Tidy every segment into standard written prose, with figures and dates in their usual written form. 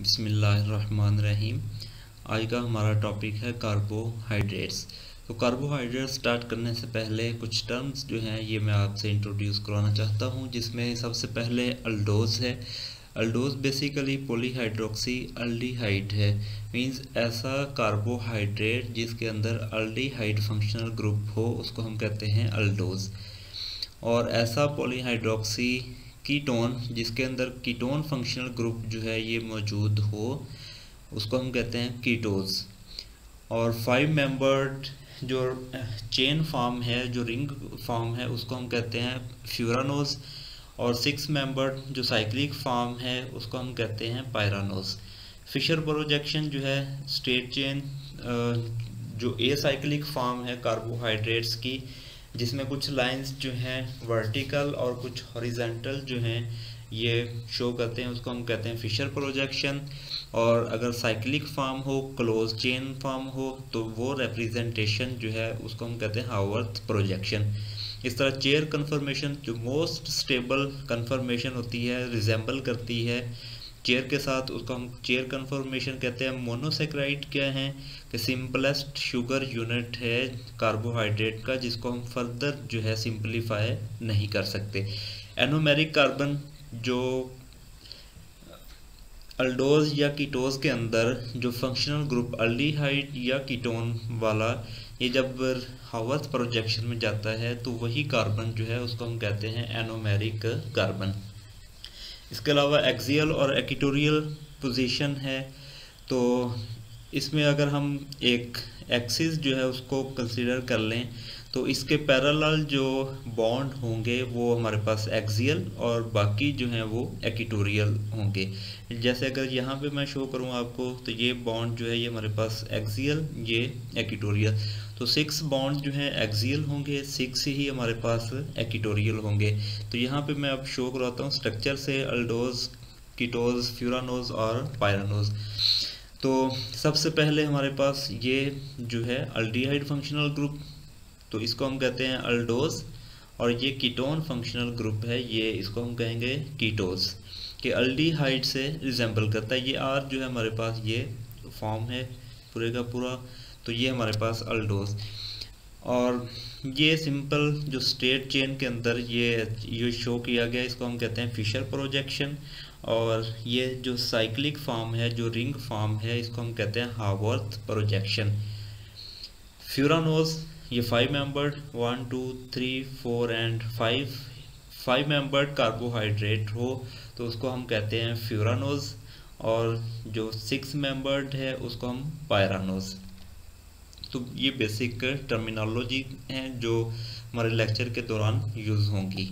बिस्मिल्लाहिर्रहमानिर्रहीम। आज का हमारा टॉपिक है कार्बोहाइड्रेट्स। तो कार्बोहाइड्रेट्स स्टार्ट करने से पहले कुछ टर्म्स जो हैं ये मैं आपसे इंट्रोड्यूस करवाना चाहता हूँ, जिसमें सबसे पहले अल्डोज है। अल्डोज बेसिकली पॉलीहाइड्रोक्सी अल्डिहाइड है। मींस ऐसा कार्बोहाइड्रेट जिसके अंदर अल्डिहाइड फंक्शनल ग्रुप हो उसको हम कहते हैं अल्डोज। और ऐसा पॉलीहाइड्रोक्सी कीटोन जिसके अंदर कीटोन फंक्शनल ग्रुप जो है ये मौजूद हो उसको हम कहते हैं कीटोज। और 5 मेंबर्ड जो चेन फॉर्म है, जो रिंग फॉर्म है, उसको हम कहते हैं फ्यूरानोज। और 6 मेंबर्ड जो साइक्लिक फॉर्म है उसको हम कहते हैं पायरानोज। फिशर प्रोजेक्शन जो है स्ट्रेट चेन जो ए साइक्लिक फॉर्म है कार्बोहाइड्रेट्स की, जिसमें कुछ लाइंस जो हैं वर्टिकल और कुछ हॉरिजॉन्टल जो हैं ये शो करते हैं, उसको हम कहते हैं फिशर प्रोजेक्शन। और अगर साइक्लिक फॉर्म हो, क्लोज चेन फॉर्म हो, तो वो रिप्रेजेंटेशन जो है उसको हम कहते हैं हावर्थ प्रोजेक्शन। इस तरह चेयर कन्फर्मेशन जो मोस्ट स्टेबल कन्फर्मेशन होती है, रिजेंबल करती है चेयर के साथ, उसको हम चेयर कन्फर्मेशन कहते हैं। मोनोसेक्राइड क्या है कि सिंपलेस्ट शुगर यूनिट है कार्बोहाइड्रेट का, जिसको हम फर्दर जो है सिंपलीफाई नहीं कर सकते। एनोमेरिक कार्बन जो अल्डोज या कीटोज के अंदर जो फंक्शनल ग्रुप अल्डिहाइड या कीटोन वाला, ये जब हावर्थ प्रोजेक्शन में जाता है तो वही कार्बन जो है उसको हम कहते हैं एनोमेरिक कार्बन। इसके अलावा एक्सियल और इक्वेटोरियल पोजीशन है। तो इसमें अगर हम एक एक्सिस जो है उसको कंसीडर कर लें तो इसके पैरेलल जो बॉन्ड होंगे वो हमारे पास एक्सियल और बाकी जो हैं वो इक्वेटोरियल होंगे। जैसे अगर यहाँ पे मैं शो करूँ आपको तो ये बॉन्ड जो है ये हमारे पास एक्सियल, ये इक्वेटोरियल। तो 6 बॉन्ड जो हैं एक्सियल होंगे, 6 ही हमारे पास इक्वेटोरियल होंगे। तो यहाँ पे मैं अब शो करवाता हूँ स्ट्रक्चर से अल्डोज, कीटोज, फ्यूरानोज और पायरानोज। तो सबसे पहले हमारे पास ये जो है अल्डिहाइड फंक्शनल ग्रुप, तो इसको हम कहते हैं अल्डोज। और ये कीटोन फंक्शनल ग्रुप है, ये इसको हम कहेंगे कीटोज, कि अल्डिहाइड से रिजेंबल करता है। ये आर जो है हमारे पास ये फॉर्म है पूरे का पूरा, तो ये हमारे पास अल्डोज। और ये सिंपल जो स्ट्रेट चेन के अंदर ये शो किया गया, इसको हम कहते हैं फिशर प्रोजेक्शन। और ये जो साइक्लिक फॉर्म है, जो रिंग फॉर्म है, इसको हम कहते हैं हावर्थ प्रोजेक्शन। फ्यूरानोज ये 5 मेंबर्ड 1 2 3 4 एंड 5 मेंबर्ड कार्बोहाइड्रेट हो तो उसको हम कहते हैं फ्यूरानोज। और जो 6 मेंबर्ड है उसको हम पायरानोज। तो ये बेसिक टर्मिनोलॉजी हैं जो हमारे लेक्चर के दौरान यूज़ होंगी।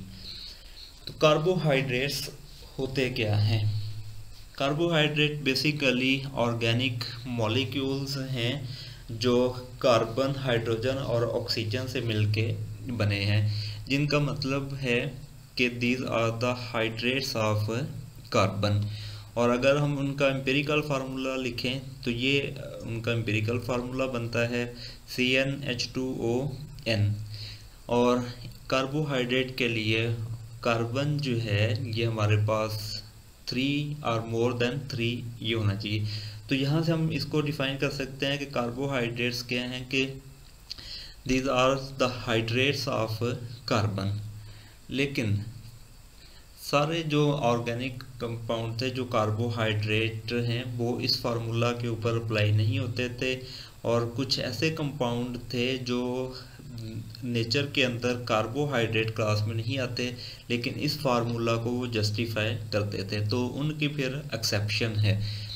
तो कार्बोहाइड्रेट्स होते क्या हैं? कार्बोहाइड्रेट बेसिकली ऑर्गेनिक मॉलिक्यूल्स हैं जो कार्बन, हाइड्रोजन और ऑक्सीजन से मिलके बने हैं, जिनका मतलब है कि these are the hydrates of carbon. और अगर हम उनका एम्पिरिकल फार्मूला लिखें तो ये उनका एम्पिरिकल फार्मूला बनता है CnH2ON। और कार्बोहाइड्रेट के लिए कार्बन जो है ये हमारे पास 3 और मोर देन 3 ये होना चाहिए। तो यहाँ से हम इसको डिफाइन कर सकते हैं कि कार्बोहाइड्रेट्स क्या हैं, कि these are the hydrates of carbon. लेकिन सारे जो ऑर्गेनिक कंपाउंड थे जो कार्बोहाइड्रेट हैं वो इस फार्मूला के ऊपर अप्लाई नहीं होते थे, और कुछ ऐसे कंपाउंड थे जो नेचर के अंदर कार्बोहाइड्रेट क्लास में नहीं आते लेकिन इस फार्मूला को वो जस्टिफाई करते थे, तो उनकी फिर एक्सेप्शन है।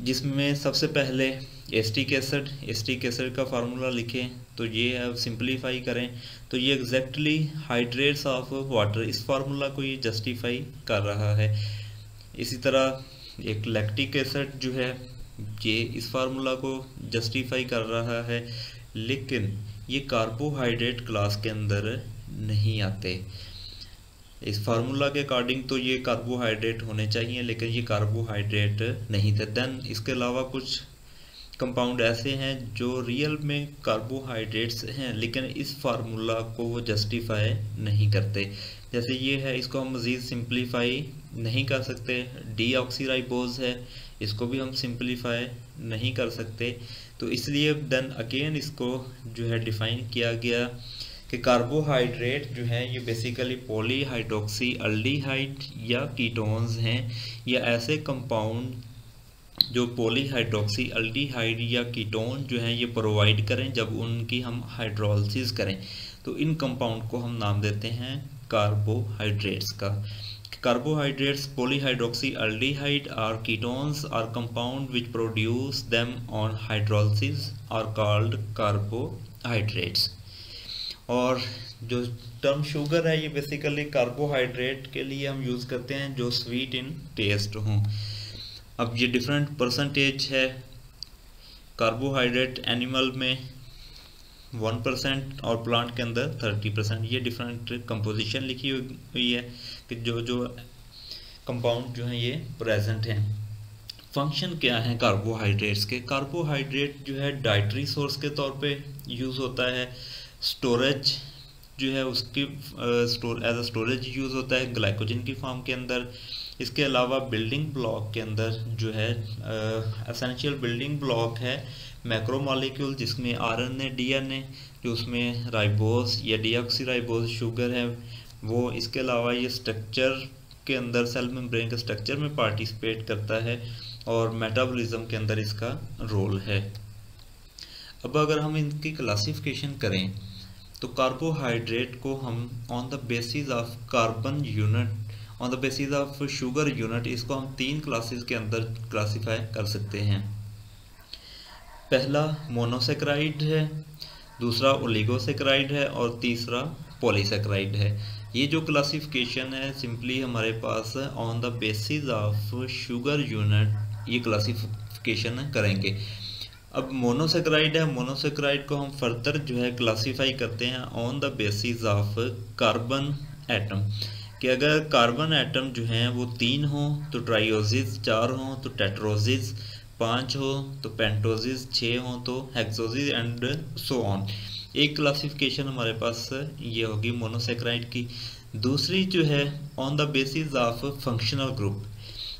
जिसमें सबसे पहले एस्टिक एसिड का फार्मूला लिखें तो ये अब सिंपलीफाई करें तो ये एग्जैक्टली हाइड्रेट्स ऑफ वाटर, इस फार्मूला को ये जस्टिफाई कर रहा है। इसी तरह एक लैक्टिक एसिड जो है ये इस फार्मूला को जस्टिफाई कर रहा है, लेकिन ये कार्बोहाइड्रेट क्लास के अंदर नहीं आते। इस फार्मूला के अकॉर्डिंग तो ये कार्बोहाइड्रेट होने चाहिए लेकिन ये कार्बोहाइड्रेट नहीं थे। देन इसके अलावा कुछ कंपाउंड ऐसे हैं जो रियल में कार्बोहाइड्रेट्स हैं लेकिन इस फार्मूला को वो जस्टिफाई नहीं करते। जैसे ये है, इसको हम मज़ीद सिंप्लीफाई नहीं कर सकते। डीऑक्सीराइबोज है, इसको भी हम सिंपलीफाई नहीं कर सकते। तो इसलिए देन अगेन इसको जो है डिफाइन किया गया कि कार्बोहाइड्रेट जो है ये बेसिकली पॉलीहाइड्रोक्सी अल्डिहाइड या कीटोन्स हैं, या ऐसे कंपाउंड जो पॉलीहाइड्रोक्सी अल्डिहाइड या कीटोन जो है ये प्रोवाइड करें जब उनकी हम हाइड्रोलिसिस करें, तो इन कंपाउंड को हम नाम देते हैं कार्बोहाइड्रेट्स का। कार्बोहाइड्रेट्स पॉलीहाइड्रोक्सी अल्डिहाइड और ketones are compound which produce them on hydrolysis are called carbohydrates. और जो टर्म शुगर है ये बेसिकली कार्बोहाइड्रेट के लिए हम यूज़ करते हैं जो स्वीट इन टेस्ट हों। अब ये डिफरेंट परसेंटेज है, कार्बोहाइड्रेट एनिमल में 1% और प्लांट के अंदर 30%, ये डिफरेंट कंपोजिशन लिखी हुई है कि जो जो कंपाउंड जो हैं ये प्रेजेंट हैं। फंक्शन क्या है कार्बोहाइड्रेट्स के? कार्बोहाइड्रेट जो है डाइटरी सोर्स के तौर पे यूज़ होता है, स्टोरेज जो है उसकी एज अ स्टोरेज यूज़ होता है ग्लाइकोजन की फॉर्म के अंदर। इसके अलावा बिल्डिंग ब्लॉक के अंदर जो है एसेंशियल बिल्डिंग ब्लॉक है मैक्रोमॉलिक्यूल, जिसमें आरएनए डीएनए जो उसमें राइबोस या डीऑक्सीराइबोस शुगर है वो। इसके अलावा ये स्ट्रक्चर के अंदर सेल मेम्ब्रेन के स्ट्रक्चर में पार्टिसिपेट करता है और मेटाबॉलिज्म के अंदर इसका रोल है। अब अगर हम इनकी क्लासिफिकेशन करें तो कार्बोहाइड्रेट को हम on the basis of carbon unit, on the basis of sugar unit, इसको हम 3 क्लासेस के अंदर क्लासिफाई कर सकते हैं। पहला मोनोसेक्राइड है, दूसरा ओलिगोसेक्राइड है और तीसरा पॉलीसेक्राइड है। ये जो क्लासिफिकेशन है सिंपली हमारे pass on the basis of sugar unit ये क्लासिफिकेशन करेंगे। अब मोनोसेक्राइड है, मोनोसेक्राइड को हम फर्दर जो है क्लासिफाई करते हैं on the basis of carbon atom, कि अगर कार्बन एटम जो हैं वो 3 हो तो ट्राइओसिस, 4 हो तो टेट्रोसिस, 5 हो तो पेंटोसिस, 6 हो तो हेक्सोसिस एंड सो ऑन। एक क्लासिफिकेशन हमारे पास ये होगी मोनोसेक्राइड की। दूसरी जो है on the basis of functional group,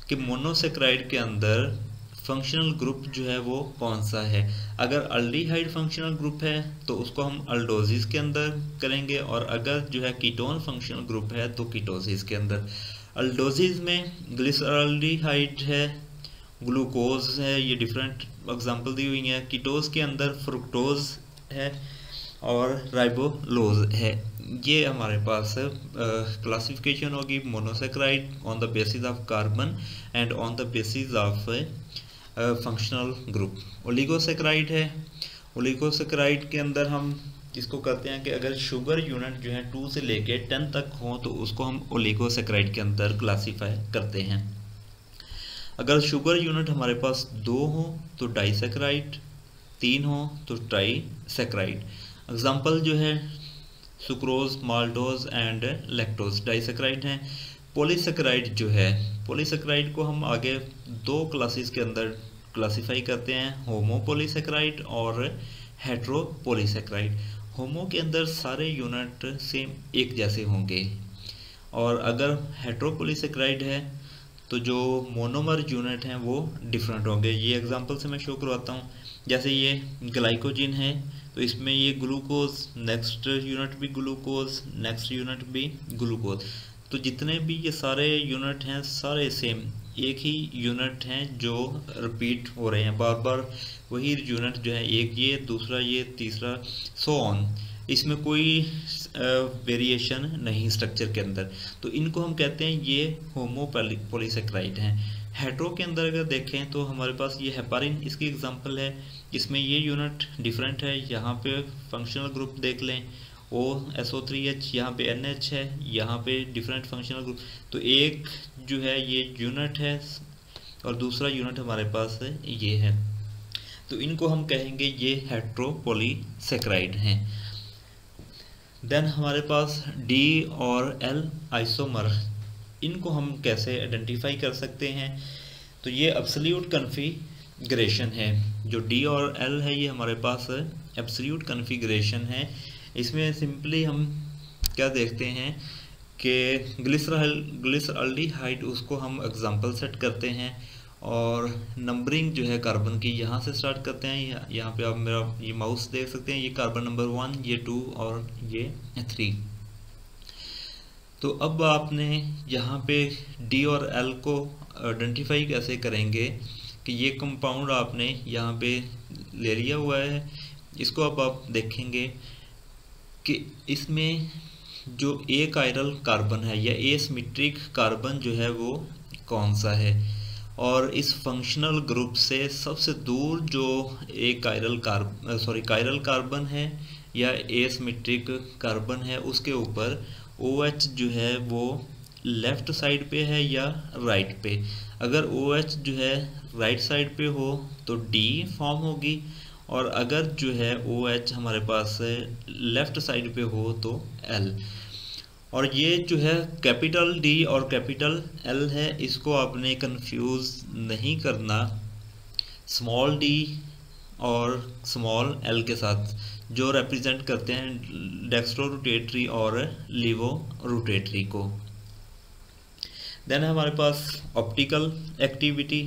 कि मोनोसेक्राइड के अंदर फंक्शनल ग्रुप जो है वो कौन सा है। अगर अल्डिहाइड फंक्शनल ग्रुप है तो उसको हम अल्डोसिस के अंदर करेंगे, और अगर जो है कीटोन फंक्शनल ग्रुप है तो कीटोसिस के अंदर। अल्डोसिस में ग्लिसरॉल्डिहाइड है, ग्लूकोज है, ये डिफरेंट एग्जांपल दी हुई हैं। कीटोस के अंदर फ्रुक्टोज है और राइबोलोज है। ये हमारे पास क्लासिफिकेशन होगी monosaccharide on the basis of carbon and on the basis of functional group. Oligosaccharide है, ओलिगोसेक्राइड के अंदर हम इसको करते हैं कि अगर शुगर यूनिट जो है 2 से लेके 10 तक हो तो उसको हम ओलिगोसेक्राइड के अंदर क्लासीफाई करते हैं। अगर शुगर यूनिट हमारे पास 2 हो तो डाइसेक्राइड, 3 हो तो ट्राइसेक्राइड। एग्जाम्पल जो है sucrose, maltose and lactose disaccharide हैं। पॉलीसेक्राइड जो है, पॉलीसेक्राइड को हम आगे 2 क्लासेस के अंदर क्लासिफाई करते हैं, होमोपॉलीसेक्राइड और हेट्रोपॉलीसेक्राइड। होमो के अंदर सारे यूनिट सेम एक जैसे होंगे, और अगर हेट्रोपॉलीसेक्राइड है तो जो मोनोमर यूनिट हैं वो डिफरेंट होंगे। ये एग्जांपल से मैं शो करवाता हूँ। जैसे ये ग्लाइकोजिन है तो इसमें ये ग्लूकोज, नेक्स्ट यूनिट भी ग्लूकोज, नेक्स्ट यूनिट भी ग्लूकोज। तो जितने भी ये सारे यूनिट हैं सारे सेम एक ही यूनिट हैं जो रिपीट हो रहे हैं, बार बार वही यूनिट जो है, एक ये, दूसरा ये, तीसरा, सो ऑन। इसमें कोई वेरिएशन नहीं स्ट्रक्चर के अंदर, तो इनको हम कहते हैं ये होमोपॉलीसेक्राइड हैं। हेट्रो के अंदर अगर देखें तो हमारे पास ये हेपारिन इसकी एग्जांपल है, इसमें ये यूनिट डिफरेंट है। यहाँ पे फंक्शनल ग्रुप देख लें, OSO3H, यहाँ पे NH है, यहाँ पे डिफरेंट फंक्शनल ग्रुप। तो एक जो है ये यूनिट है और दूसरा यूनिट हमारे पास ये है, तो इनको हम कहेंगे ये हेट्रोपॉलीसेक्राइड हैं। देन हमारे पास D और L आइसोमर, इनको हम कैसे आइडेंटिफाई कर सकते हैं? तो ये एब्सोल्यूट कन्फिगरेशन है। जो D और L है ये हमारे पास एब्सोल्यूट कन्फिगरेशन है। इसमें सिंपली हम क्या देखते हैं कि ग्लिसरॉल्डिहाइड उसको हम एग्जांपल सेट करते हैं और नंबरिंग जो है कार्बन की यहाँ से स्टार्ट करते हैं। यहाँ पे आप मेरा ये माउस देख सकते हैं, ये कार्बन नंबर 1, ये 2 और ये 3। तो अब आपने यहाँ पे डी और एल को आइडेंटिफाई कैसे करेंगे कि ये कंपाउंड आपने यहाँ पे ले लिया हुआ है। इसको अब आप देखेंगे कि इसमें जो ए कायरल कार्बन है या ए सिमेट्रिक कार्बन जो है वो कौन सा है, और इस फंक्शनल ग्रुप से सबसे दूर जो ए कायरल कायरल कार्बन है या ए सिमेट्रिक कार्बन है उसके ऊपर OH जो है वो लेफ्ट साइड पे है या राइट पे। अगर OH जो है राइट साइड पे हो तो D फॉर्म होगी, और अगर जो है OH हमारे पास लेफ्ट साइड पे हो तो L। और ये जो है कैपिटल D और कैपिटल L है, इसको आपने कंफ्यूज नहीं करना स्मॉल d और स्मॉल l के साथ, जो रिप्रेजेंट करते हैं डेक्स्ट्रो रोटेटरी और लीवो रोटेटरी को। देन हमारे पास ऑप्टिकल एक्टिविटी।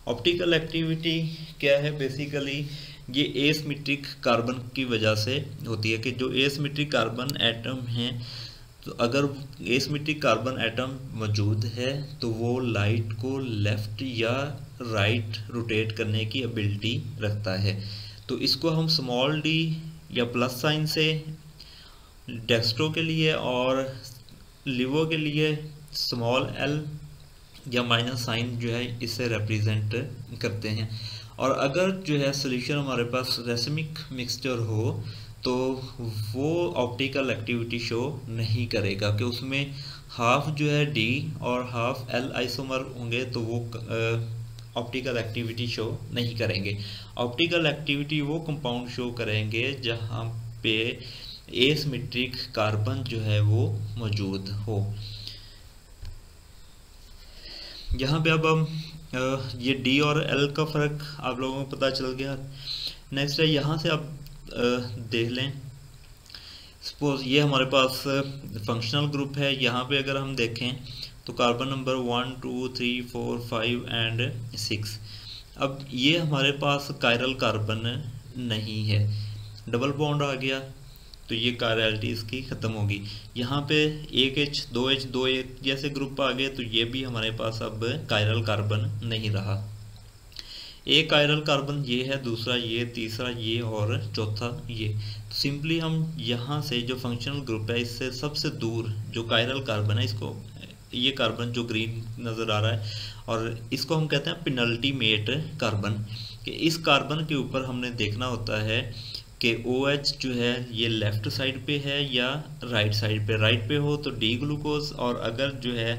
ऑप्टिकल एक्टिविटी क्या है? बेसिकली ये एसिमेट्रिक कार्बन की वजह से होती है कि जो एसिमेट्रिक कार्बन एटम हैं, तो अगर एसिमेट्रिक कार्बन एटम मौजूद है तो वो लाइट को लेफ्ट या राइट रोटेट करने की एबिलिटी रखता है। तो इसको हम स्मॉल d या प्लस साइन से डेक्स्ट्रो के लिए और लिवो के लिए स्मॉल l या माइनस साइन जो है इससे रिप्रेजेंट करते हैं। और अगर जो है सोल्यूशन हमारे पास रेसिमिक मिक्सचर हो तो वो ऑप्टिकल एक्टिविटी शो नहीं करेगा कि उसमें हाफ जो है D और हाफ L आइसोमर होंगे, तो वो ऑप्टिकल एक्टिविटी शो नहीं करेंगे। ऑप्टिकल एक्टिविटी वो कंपाउंड शो करेंगे जहाँ पे एसिमेट्रिक कार्बन जो है वो मौजूद हो। यहाँ पे अब हम ये D और L का फ़र्क आप लोगों को पता चल गया। नेक्स्ट है, यहाँ से आप देख लें, सपोज ये हमारे पास फंक्शनल ग्रुप है। यहाँ पे अगर हम देखें तो कार्बन नंबर 1, 2, 3, 4, 5 एंड 6। अब ये हमारे पास कायरल कार्बन नहीं है, डबल बॉन्ड आ गया तो ये कायरलिटी इसकी ख़त्म होगी। यहाँ पे 1H 2H 2H जैसे ग्रुप आ गए तो ये भी हमारे पास अब कायरल कार्बन नहीं रहा। एक कायरल कार्बन ये है, दूसरा ये, तीसरा ये और चौथा ये। तो सिंपली हम यहाँ से जो फंक्शनल ग्रुप है इससे सबसे दूर जो कायरल कार्बन है, इसको ये कार्बन जो ग्रीन नज़र आ रहा है, और इसको हम कहते हैं पेनल्टीमेट कार्बन। कि इस कार्बन के ऊपर हमने देखना होता है कि OH जो है ये लेफ़्ट साइड पे है या राइट साइड पे। राइट पे हो तो D ग्लूकोज, और अगर जो है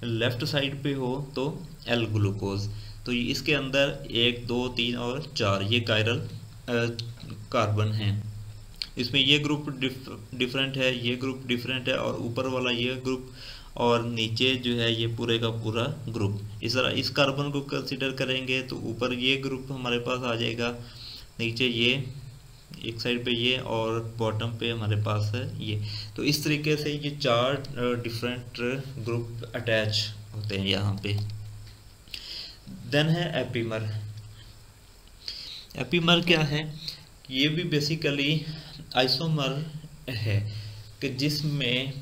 लेफ़्ट साइड पे हो तो L ग्लूकोज। तो इसके अंदर 1, 2, 3 और 4 ये कायरल कार्बन हैं। इसमें ये ग्रुप डिफरेंट है, ये ग्रुप डिफरेंट है, और ऊपर वाला ये ग्रुप, और नीचे जो है ये पूरे का पूरा ग्रुप। इस तरह इस कार्बन को कंसीडर करेंगे तो ऊपर ये ग्रुप हमारे पास आ जाएगा, नीचे ये, एक साइड पे ये, और बॉटम पे हमारे पास है ये। तो इस तरीके से ये 4 डिफरेंट ग्रुप अटैच होते हैं यहाँ पे। देन है एपीमर। एपीमर क्या है? ये भी बेसिकली आइसोमर है कि जिसमें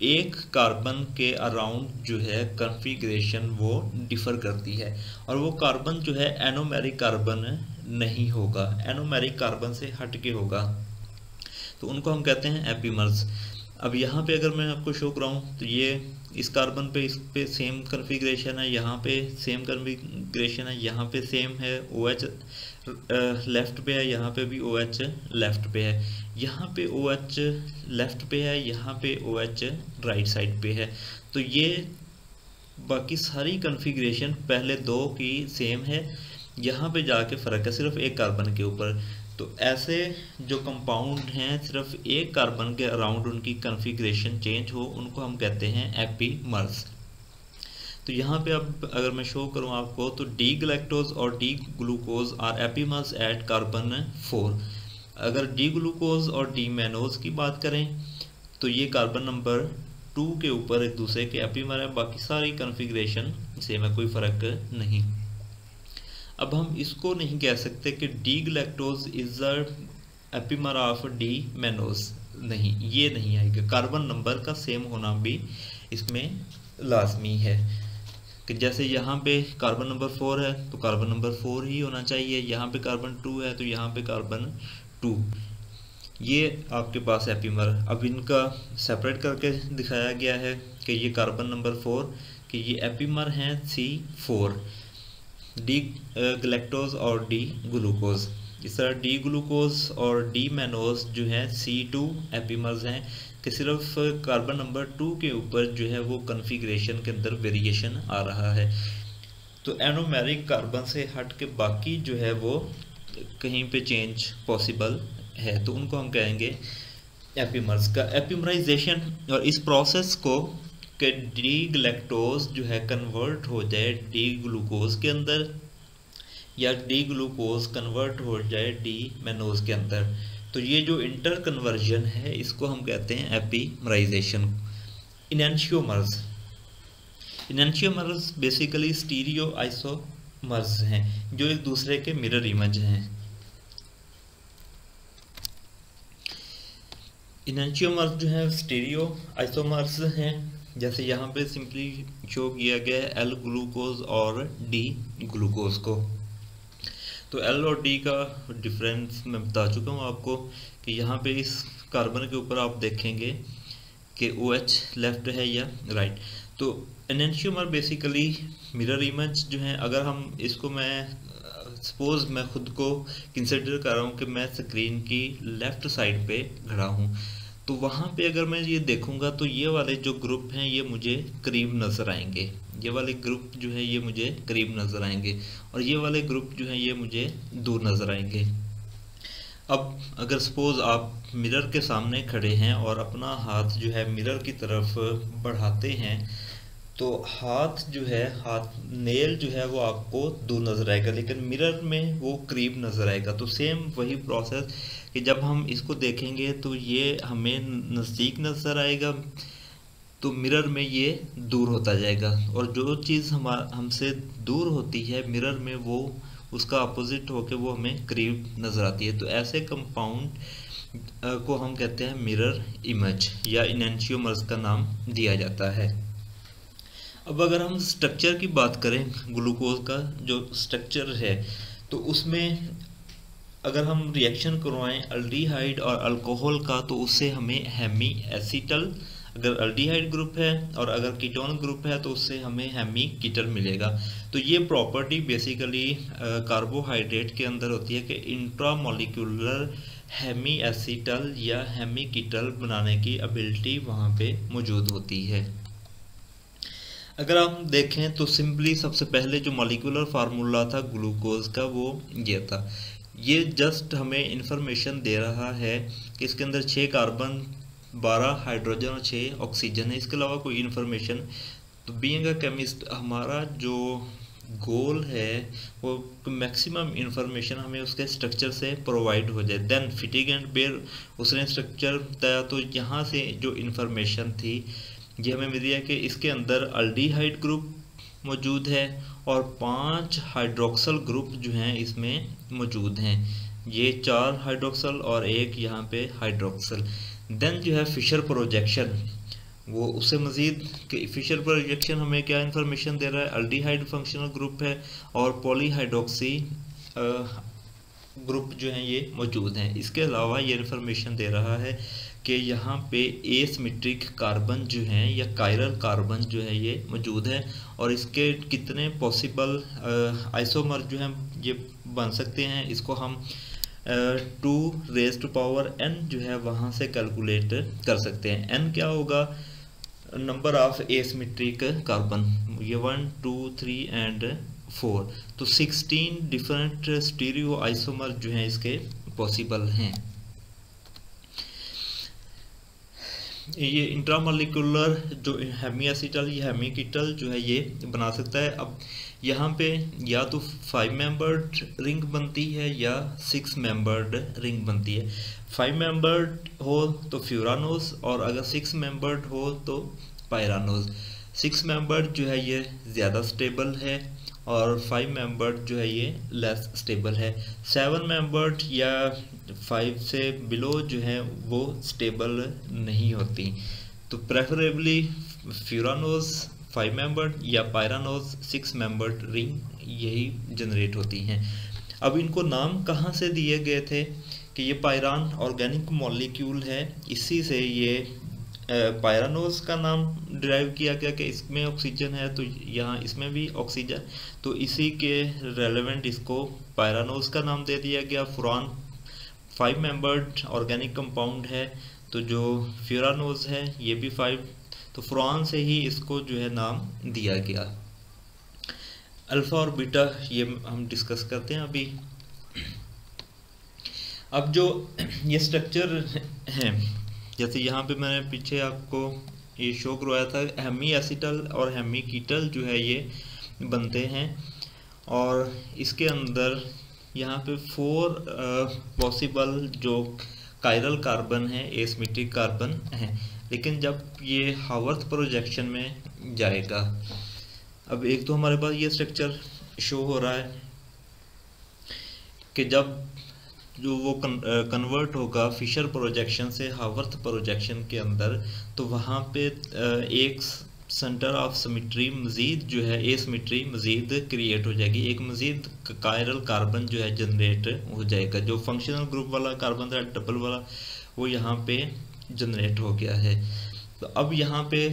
एक कार्बन के अराउंड जो है कॉन्फ़िगरेशन वो डिफ़र करती है, और वो कार्बन जो है एनोमेरिक कार्बन नहीं होगा, एनोमेरिक कार्बन से हट के होगा, तो उनको हम कहते हैं एपीमर्स। अब यहाँ पे अगर मैं आपको शो कराऊँ तो ये इस कार्बन पे, इस पे सेम कॉन्फ़िगरेशन है, यहाँ पे सेम कॉन्फ़िगरेशन है, यहाँ पे सेम है, OH लेफ़्ट पे है, यहाँ पे भी OH लेफ़्ट पे है, यहाँ पे OH लेफ़्ट पे है, यहाँ पे OH राइट साइड पे है। तो ये बाकी सारी कॉन्फ़िगरेशन पहले 2 की सेम है, यहाँ पे जाके फ़र्क है सिर्फ एक कार्बन के ऊपर। तो ऐसे जो कंपाउंड हैं सिर्फ एक कार्बन के अराउंड उनकी कॉन्फ़िगरेशन चेंज हो, उनको हम कहते हैं एपीमर्स। तो यहाँ पे अब अगर मैं शो करूँ आपको तो D गैलेक्टोज और D glucose are epimers at carbon 4। अगर D ग्लूकोज और D मैनोज की बात करें तो ये कार्बन नंबर 2 के ऊपर एक दूसरे के एपीमर है, बाकी सारी कॉन्फ़िगरेशन सेम है, कोई फ़र्क नहीं। अब हम इसको नहीं कह सकते कि D गलैक्टोज is the epimer of D mannose, नहीं, ये नहीं आएगा। कार्बन नंबर का सेम होना भी इसमें लाजमी है कि जैसे यहाँ पे कार्बन नंबर 4 है तो कार्बन नंबर 4 ही होना चाहिए, यहाँ पे कार्बन 2 है तो यहाँ पे कार्बन 2, ये आपके पास एपीमर। अब इनका सेपरेट करके दिखाया गया है कि ये कार्बन नंबर 4 कि ये एपीमर हैं C4, डी गलैक्टोज और डी ग्लूकोज। इस तरह डी ग्लूकोज और डी मैनोज जो है C2 एपीमर्स हैं कि सिर्फ कार्बन नंबर 2 के ऊपर जो है वो कॉन्फ़िगरेशन के अंदर वेरिएशन आ रहा है। तो एनोमेरिक कार्बन से हट के बाकी जो है वो कहीं पे चेंज पॉसिबल है, तो उनको हम कहेंगे एपीमर्स का एपीमराइजेशन। और इस प्रोसेस को कि डी गलैक्टोज जो है कन्वर्ट हो जाए डी ग्लूकोज के अंदर या डी ग्लूकोज कन्वर्ट हो जाए डी मैनोज के अंदर, तो ये जो इंटर कन्वर्जन है इसको हम कहते हैं एपीमराइजेशन। इनैंशियोमर्स, इनैंशियोमर्स बेसिकली स्टीरियो आइसोमर्स हैं जो एक दूसरे के मिरर इमेज हैं। इनैंशियोमर्स जो है स्टीरियो आइसोमर्स हैं, जैसे यहाँ पे सिंपली शो किया गया है एल ग्लूकोज और डी ग्लूकोज को। तो एल और डी का डिफरेंस मैं बता चुका हूँ आपको कि यहाँ पे इस कार्बन के ऊपर आप देखेंगे कि OH लेफ्ट है या राइट। तो एनेंशियोमर बेसिकली मिरर इमेज जो है, अगर हम इसको मैं सपोज मैं खुद को कंसिडर कर रहा हूँ कि मैं स्क्रीन की लेफ्ट साइड पे खड़ा हूँ, तो वहाँ पे अगर मैं ये देखूँगा तो ये वाले जो ग्रुप हैं ये मुझे करीब नज़र आएंगे, ये वाले ग्रुप जो है ये मुझे करीब नज़र आएंगे और ये वाले ग्रुप जो है ये मुझे दूर नज़र आएंगे। अब अगर सपोज आप मिरर के सामने खड़े हैं और अपना हाथ जो है मिरर की तरफ बढ़ाते हैं तो हाथ जो है, हाथ नेल जो है वो आपको दूर नज़र आएगा लेकिन मिरर में वो करीब नज़र आएगा। तो सेम वही प्रोसेस कि जब हम इसको देखेंगे तो ये हमें नज़दीक नज़र आएगा तो मिरर में ये दूर होता जाएगा, और जो चीज़ हमसे दूर होती है मिरर में वो उसका अपोजिट होके वो हमें करीब नज़र आती है। तो ऐसे कंपाउंड को हम कहते हैं मिरर इमेज या इनैंशियोमर्स का नाम दिया जाता है। अब अगर हम स्ट्रक्चर की बात करें, ग्लूकोज का जो स्ट्रक्चर है तो उसमें अगर हम रिएक्शन करवाएं अल्डिहाइड और अल्कोहल का तो उससे हमें हेमी एसीटल, अगर अल्डिहाइड ग्रुप है, और अगर कीटोन ग्रुप है तो उससे हमें हेमी कीटल मिलेगा। तो ये प्रॉपर्टी बेसिकली कार्बोहाइड्रेट के अंदर होती है कि इंट्रामोलिकुलर हेमी एसीटल या हेमी कीटल बनाने की एबिलिटी वहाँ पे मौजूद होती है। अगर आप देखें तो सिंपली सबसे पहले जो मॉलिक्यूलर फार्मूला था ग्लूकोज का वो ये था, ये जस्ट हमें इंफॉर्मेशन दे रहा है कि इसके अंदर 6 कार्बन 12 हाइड्रोजन और 6 ऑक्सीजन है, इसके अलावा कोई इन्फॉर्मेशन। तो बीइंग अ केमिस्ट हमारा जो गोल है वो मैक्सिमम इंफॉर्मेशन हमें उसके स्ट्रक्चर से प्रोवाइड हो जाए। देन फिटिंग एंड बेयर उसने स्ट्रक्चर बताया, तो यहाँ से जो इंफॉर्मेशन थी ये हमें मिली है कि इसके अंदर अल्डिहाइड ग्रुप मौजूद है और 5 हाइड्रोक्सल ग्रुप जो हैं इसमें मौजूद हैं, ये 4 हाइड्रोक्सल और 1 यहाँ पे हाइड्रोक्सल। देन जो है फिशर प्रोजेक्शन, वो उससे मज़ीद कि फिशर प्रोजेक्शन हमें क्या इन्फॉर्मेशन दे रहा है, अल्डिहाइड फंक्शनल ग्रुप है और पॉलीहाइड्रोक्सी ग्रुप जो हैं ये मौजूद हैं। इसके अलावा ये इन्फॉर्मेशन दे रहा है कि यहाँ पे एसिमेट्रिक कार्बन जो हैं या कायरल कार्बन जो है ये मौजूद है और इसके कितने पॉसिबल आइसोमर जो हैं ये बन सकते हैं, इसको हम 2⁻n जो है वहाँ से कैलकुलेट कर सकते हैं। n क्या होगा, नंबर ऑफ एसिमेट्रिक कार्बन, ये 1 2 3 एंड 4, तो 16 डिफरेंट स्टीरियो आइसोमर जो हैं इसके पॉसिबल हैं। ये इंट्रामोलिकुलर जो हेमी एसीटल या हेमी कीटल जो है ये बना सकता है। अब यहाँ पे या तो 5 मेंबर्ड रिंग बनती है या 6 मेंबर्ड रिंग बनती है। 5 मेंबर्ड हो तो फ्यूरानोस और अगर 6 मेंबर्ड हो तो पायरानोज। 6 मेंबर जो है ये ज़्यादा स्टेबल है और 5 मेंबर जो है ये लेस स्टेबल है। 7 मेंबर या 5 से बिलो जो है वो स्टेबल नहीं होती। तो प्रेफरेबली फ्यूरानोज 5 मेंबर या पायरानोज 6 मेंबर रिंग यही जनरेट होती हैं। अब इनको नाम कहाँ से दिए गए थे कि ये पायरान ऑर्गेनिक मॉलिक्यूल है, इसी से ये पायरानोज का नाम डिराइव किया गया कि इसमें ऑक्सीजन है तो यहाँ इसमें भी ऑक्सीजन, तो इसी के रेलेवेंट इसको पायरानोज का नाम दे दिया गया। फुरान 5 मेंबर्ड ऑर्गेनिक कंपाउंड है, तो जो फ्यूरानोज है ये भी 5, तो फुरान से ही इसको जो है नाम दिया गया। अल्फ़ा और बीटा ये हम डिस्कस करते हैं अभी। अब जो ये स्ट्रक्चर है, जैसे यहाँ पे मैंने पीछे आपको ये शो करवाया था, हेमी एसिटल और हेमी कीटल जो है ये बनते हैं और इसके अंदर यहाँ पे 4 पॉसिबल जो कायरल कार्बन है, एसिमेट्रिक कार्बन है, लेकिन जब ये हावर्थ प्रोजेक्शन में जाएगा, अब एक तो हमारे पास ये स्ट्रक्चर शो हो रहा है कि जब जो वो कन्वर्ट होगा फिशर प्रोजेक्शन से हावर्थ प्रोजेक्शन के अंदर, तो वहाँ पे एक सेंटर ऑफ सिमेट्री मज़ीद जो है एसिमेट्री मज़ीद क्रिएट हो जाएगी, एक मज़ीद कायरल कार्बन जो है जनरेट हो जाएगा। जो फंक्शनल ग्रुप वाला कार्बन था डबल वाला, वो यहाँ पे जनरेट हो गया है। तो अब यहाँ पे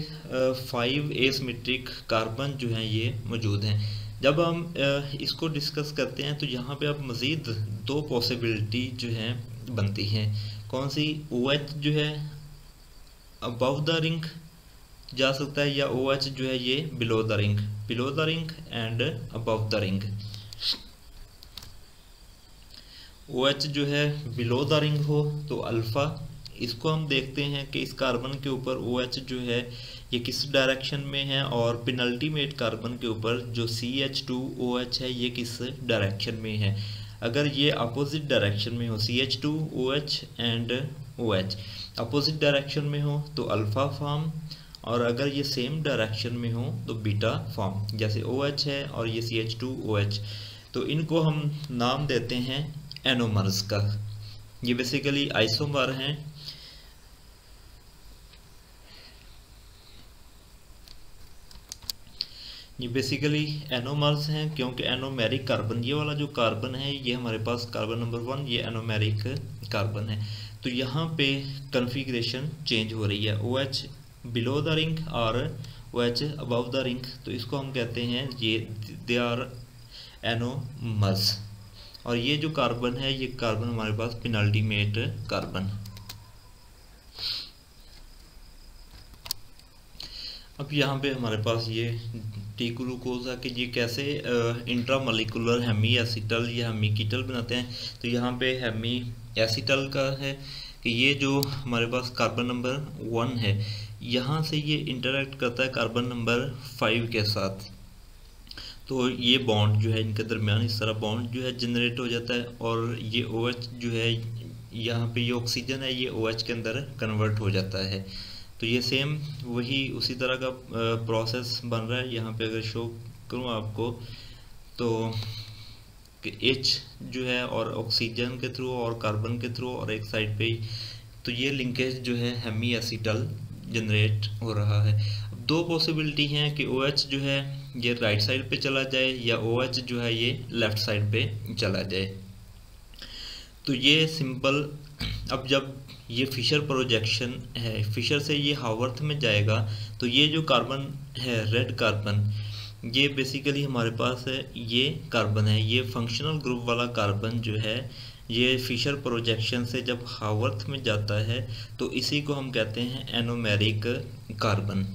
5 एसिमेट्रिक कार्बन जो हैं ये मौजूद हैं। जब हम इसको डिस्कस करते हैं तो यहाँ पे अब मज़ीद 2 पॉसिबिलिटी जो हैं बनती हैं। कौन सी? OH जो है अबव द रिंग जा सकता है या OH जो है ये below the ring and above the ring. OH जो है बिलो द रिंग हो तो अल्फ़ा, इसको हम देखते हैं कि इस कार्बन के ऊपर OH जो है ये किस डायरेक्शन में है और पेनल्टीमेट कार्बन के ऊपर जो CH2OH है ये किस डायरेक्शन में है। अगर ये अपोजिट डायरेक्शन में हो, CH2OH and OH opposite direction में हो तो अल्फ़ा फॉर्म, और अगर ये सेम डायरेक्शन में हो तो बीटा फॉर्म। जैसे OH है और ये CH2OH, तो इनको हम नाम देते हैं एनोमर्स का। ये बेसिकली आइसोमर हैं। ये बेसिकली एनोमर्स हैं क्योंकि एनोमेरिक कार्बन, ये वाला जो कार्बन है ये हमारे पास कार्बन नंबर 1 ये एनोमेरिक कार्बन है। तो यहाँ पे कन्फिग्रेशन चेंज हो रही है, OH बिलो द रिंग और OH अबव द रिंग, तो इसको हम कहते हैं ये दे आर एनोमर्स। और ये जो कार्बन है ये कार्बन हमारे पास पेनल्टीमेट कार्बन। अब यहाँ पे हमारे पास ये टी ग्लूकोज है कि ये कैसे इंट्रामोलिकुलर हेमी एसिटल या हेमी कीटल बनाते हैं। तो यहाँ पे हेमी एसिटल का है कि ये जो हमारे पास कार्बन नंबर 1 है यहाँ से ये इंटरेक्ट करता है कार्बन नंबर 5 के साथ, तो ये बॉन्ड जो है इनके दरमियान इस तरह बॉन्ड जो है जनरेट हो जाता है और ये OH जो है यहाँ पे ये ऑक्सीजन है ये OH के अंदर कन्वर्ट हो जाता है। तो ये सेम वही उसी तरह का प्रोसेस बन रहा है। यहाँ पे अगर शो करूँ आपको तो H जो है और ऑक्सीजन के थ्रू और कार्बन के थ्रू और एक साइड पे ही, तो ये लिंकेज जो है हेमी एसिटल जनरेट हो रहा है। अब 2 पॉसिबिलिटी हैं कि OH जो है ये राइट साइड पे चला जाए या OH जो है ये लेफ्ट साइड पे चला जाए। तो ये सिंपल, अब जब ये फिशर प्रोजेक्शन है, फिशर से ये हावर्थ में जाएगा, तो ये जो कार्बन है रेड कार्बन ये बेसिकली हमारे पास है ये कार्बन है, ये फंक्शनल ग्रुप वाला कार्बन जो है ये फिशर प्रोजेक्शन से जब हावर्थ में जाता है तो इसी को हम कहते हैं एनोमेरिक कार्बन।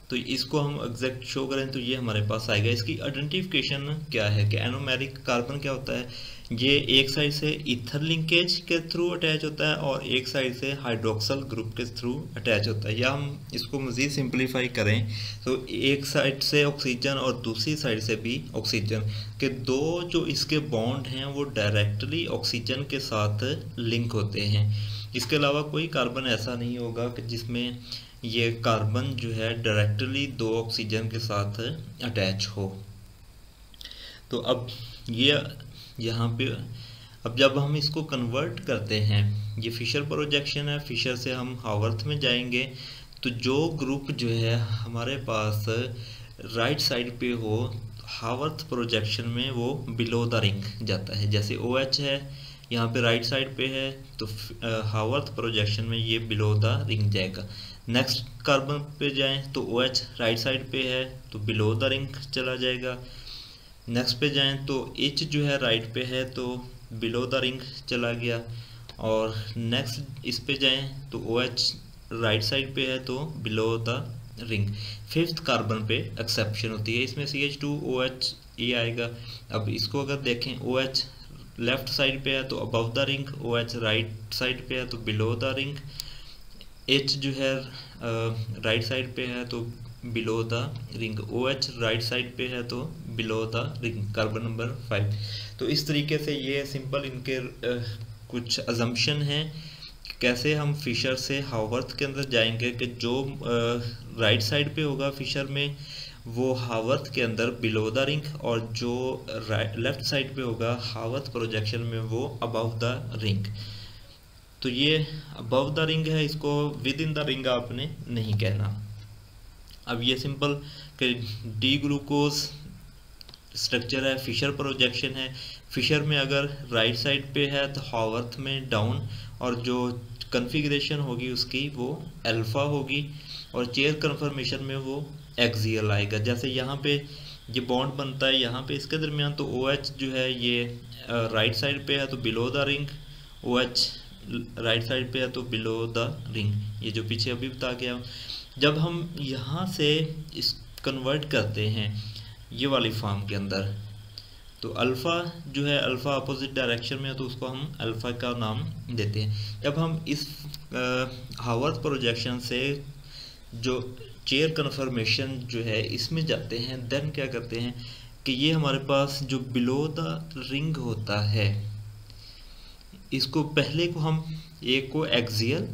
तो इसको हम एग्जैक्ट शो करें तो ये हमारे पास आएगा। इसकी आइडेंटिफिकेशन क्या है कि एनोमेरिक कार्बन क्या होता है, ये एक साइड से ईथर लिंकेज के थ्रू अटैच होता है और एक साइड से हाइड्रोक्सल ग्रुप के थ्रू अटैच होता है। या हम इसको मज़ीद सिंप्लीफाई करें तो एक साइड से ऑक्सीजन और दूसरी साइड से भी ऑक्सीजन के 2 जो इसके बॉन्ड हैं वो डायरेक्टली ऑक्सीजन के साथ लिंक होते हैं। इसके अलावा कोई कार्बन ऐसा नहीं होगा कि जिसमें ये कार्बन जो है डायरेक्टली 2 ऑक्सीजन के साथ अटैच हो। तो अब ये यहाँ पे अब जब हम इसको कन्वर्ट करते हैं, ये फिशर प्रोजेक्शन है, फिशर से हम हावर्थ में जाएंगे, तो जो ग्रुप जो है हमारे पास राइट साइड पे हो हावर्थ प्रोजेक्शन में, वो बिलो द रिंग जाता है। जैसे OH है यहाँ पे राइट साइड पे है, तो हावर्थ प्रोजेक्शन में ये बिलो द रिंग जाएगा। नेक्स्ट कार्बन पे जाएं तो OH राइट साइड पे है, तो बिलो द रिंग चला जाएगा। नेक्स्ट पे जाएं तो H जो है राइट पे है, तो बिलो द रिंग चला गया। और नेक्स्ट इस पे जाएं तो OH राइट साइड पे है, तो below the ring. Fifth carbon पे एक्सेप्शन होती है, इसमें CH2OH ये आएगा। अब इसको अगर देखें, OH लेफ्ट साइड पे है तो above the ring, OH right side पे है तो बिलो द रिंग, H जो है राइट साइड पे है तो below the ring, OH right side पे है तो below the ring, carbon number 5। तो इस तरीके से ये सिंपल इनके कुछ अजम्पशन हैं कैसे हम फिशर से हावर्थ के अंदर जाएंगे, कि जो राइट साइड पे होगा फिशर में वो हावर्थ के अंदर बिलो द रिंग, और जो लेफ्ट साइड पे होगा हावर्थ प्रोजेक्शन में वो अबव द रिंग। तो ये अबव द रिंग है, इसको विद इन द रिंग आपने नहीं कहना। अब ये सिंपल कि डी ग्लूकोज स्ट्रक्चर है, फिशर प्रोजेक्शन है। फिशर में अगर राइट साइड पे है तो हावर्थ में डाउन, और जो कन्फिग्रेशन होगी उसकी वो अल्फा होगी, और चेयर कन्फर्मेशन में वो एक्सियल आएगा। जैसे यहाँ पे ये बॉन्ड बनता है यहाँ पे इसके दरमियान, तो OH जो है ये राइट साइड पे है तो below the ring, OH right side पे है तो बिलो द रिंग, ये जो पीछे अभी बता गया। जब हम यहाँ से इस कन्वर्ट करते हैं ये वाली फॉर्म के अंदर, तो अल्फ़ा जो है अल्फ़ा अपोजिट डायरेक्शन में है, तो उसको हम अल्फ़ा का नाम देते हैं। जब हम इस हावर्थ प्रोजेक्शन से जो चेयर कन्फर्मेशन जो है इसमें जाते हैं, देन क्या करते हैं कि ये हमारे पास जो बिलो द रिंग होता है, इसको पहले को हम एक को एक्सियल,